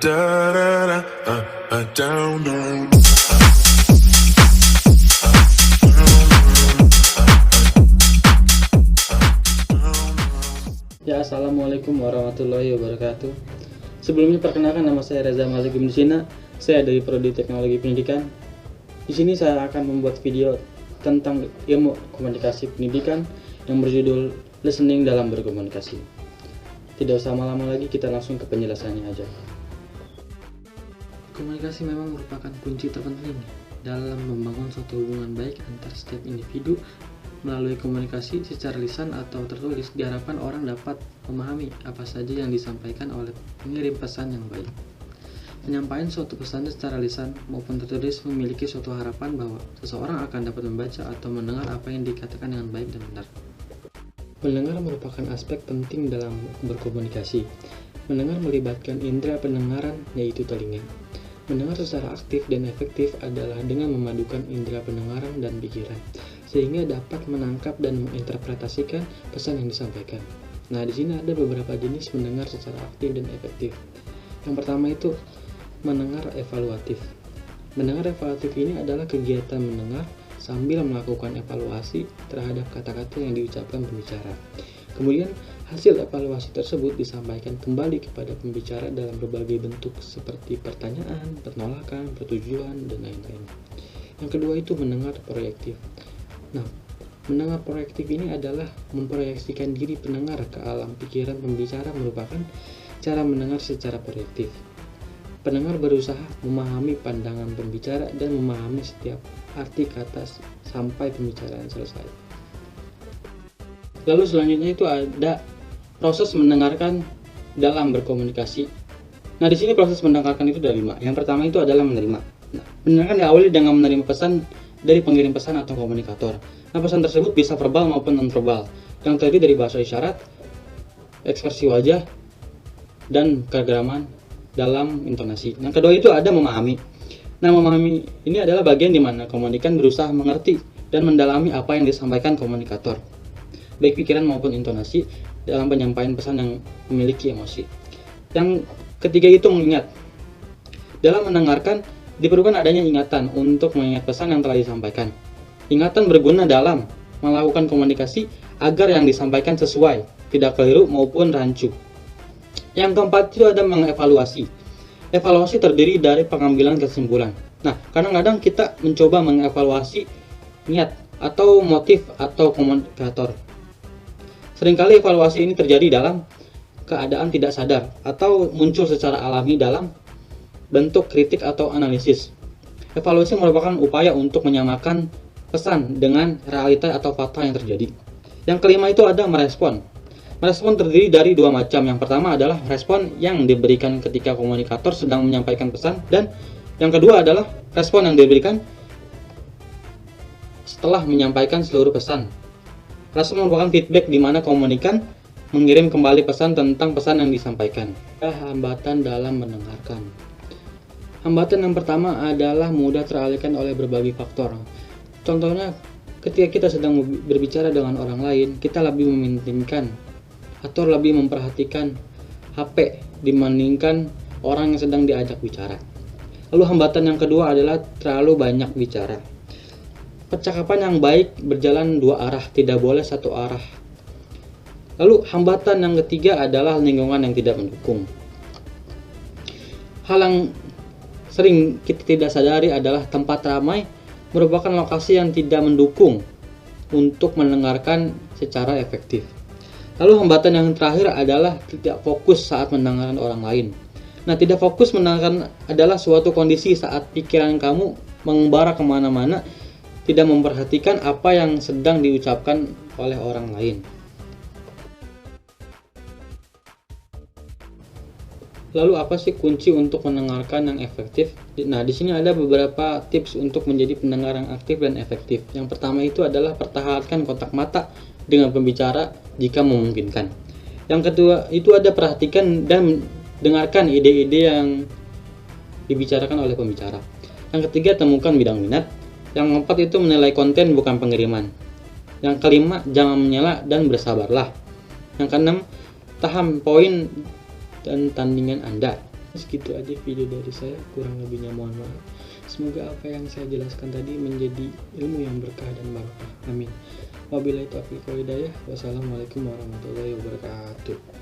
Da da da, down, down. Ya, assalamualaikum warahmatullahi wabarakatuh. Sebelumnya perkenalkan, nama saya Reza Malik Gimdusina. Saya dari Prodi Teknologi Pendidikan. Di sini saya akan membuat video tentang ilmu komunikasi pendidikan yang berjudul Listening dalam Berkomunikasi. Tidak usah lama-lama lagi, kita langsung ke penjelasannya aja. Komunikasi memang merupakan kunci terpenting dalam membangun suatu hubungan baik antar setiap individu. Melalui komunikasi secara lisan atau tertulis, diharapkan orang dapat memahami apa saja yang disampaikan oleh pengirim pesan yang baik. Penyampaian suatu pesan secara lisan maupun tertulis memiliki suatu harapan bahwa seseorang akan dapat membaca atau mendengar apa yang dikatakan dengan baik dan benar. Mendengar merupakan aspek penting dalam berkomunikasi. Mendengar melibatkan indera pendengaran, yaitu telinga. Mendengar secara aktif dan efektif adalah dengan memadukan indera pendengaran dan pikiran, sehingga dapat menangkap dan menginterpretasikan pesan yang disampaikan. Nah, di sini ada beberapa jenis mendengar secara aktif dan efektif. Yang pertama itu mendengar evaluatif. Mendengar evaluatif ini adalah kegiatan mendengar sambil melakukan evaluasi terhadap kata-kata yang diucapkan pembicara. Kemudian, hasil evaluasi tersebut disampaikan kembali kepada pembicara dalam berbagai bentuk seperti pertanyaan, penolakan, pertujuan, dan lain-lain. Yang kedua itu mendengar proyektif. Nah, mendengar proyektif ini adalah memproyeksikan diri pendengar ke alam pikiran pembicara, merupakan cara mendengar secara proyektif. Pendengar berusaha memahami pandangan pembicara dan memahami setiap arti kata sampai pembicaraan selesai. Lalu selanjutnya itu ada proses mendengarkan dalam berkomunikasi. Nah, di sini proses mendengarkan itu ada 5. Yang pertama itu adalah menerima. Nah, mendengarkan diawali dengan menerima pesan dari pengirim pesan atau komunikator. Nah, pesan tersebut bisa verbal maupun non-verbal, yang terdiri dari bahasa isyarat, ekspresi wajah, dan kegeramanan dalam intonasi. Yang kedua itu ada memahami. Nah, memahami ini adalah bagian di mana komunikan berusaha mengerti dan mendalami apa yang disampaikan komunikator, baik pikiran maupun intonasi dalam penyampaian pesan yang memiliki emosi. Yang ketiga itu mengingat. Dalam mendengarkan diperlukan adanya ingatan untuk mengingat pesan yang telah disampaikan. Ingatan berguna dalam melakukan komunikasi agar yang disampaikan sesuai, tidak keliru maupun rancu. Yang keempat itu ada mengevaluasi. Evaluasi terdiri dari pengambilan kesimpulan. Nah, kadang-kadang kita mencoba mengevaluasi niat atau motif atau komunikator. Seringkali evaluasi ini terjadi dalam keadaan tidak sadar atau muncul secara alami dalam bentuk kritik atau analisis. Evaluasi merupakan upaya untuk menyamakan pesan dengan realita atau fakta yang terjadi. Yang kelima itu ada merespon. Merespon terdiri dari 2 macam. Yang pertama adalah respon yang diberikan ketika komunikator sedang menyampaikan pesan, dan yang kedua adalah respon yang diberikan setelah menyampaikan seluruh pesan. Respon merupakan feedback di mana komunikan mengirim kembali pesan tentang pesan yang disampaikan. Hambatan dalam mendengarkan. Hambatan yang pertama adalah mudah teralihkan oleh berbagai faktor. Contohnya, ketika kita sedang berbicara dengan orang lain, kita lebih mementingkan atau lebih memperhatikan HP dibandingkan orang yang sedang diajak bicara. Lalu hambatan yang kedua adalah terlalu banyak bicara. Percakapan yang baik berjalan 2 arah, tidak boleh 1 arah. Lalu hambatan yang ketiga adalah lingkungan yang tidak mendukung. Hal yang sering kita tidak sadari adalah tempat ramai merupakan lokasi yang tidak mendukung untuk mendengarkan secara efektif. Lalu hambatan yang terakhir adalah tidak fokus saat mendengarkan orang lain. Nah, tidak fokus mendengarkan adalah suatu kondisi saat pikiran kamu mengembara kemana-mana, tidak memperhatikan apa yang sedang diucapkan oleh orang lain. Lalu apa sih kunci untuk mendengarkan yang efektif? Nah, di sini ada beberapa tips untuk menjadi pendengar yang aktif dan efektif. Yang pertama itu adalah pertahankan kontak mata dengan pembicara jika memungkinkan. Yang kedua itu ada perhatikan dan dengarkan ide-ide yang dibicarakan oleh pembicara. Yang ketiga, temukan bidang minat. Yang keempat itu menilai konten bukan pengiriman. Yang kelima, jangan menyela dan bersabarlah. Yang keenam, paham poin dan tandingan Anda. Segitu aja video dari saya, kurang lebihnya mohon maaf. Semoga apa yang saya jelaskan tadi menjadi ilmu yang berkah dan barokah. Amin. Wabillahi taufiq wal hidayah. Wassalamualaikum warahmatullahi wabarakatuh.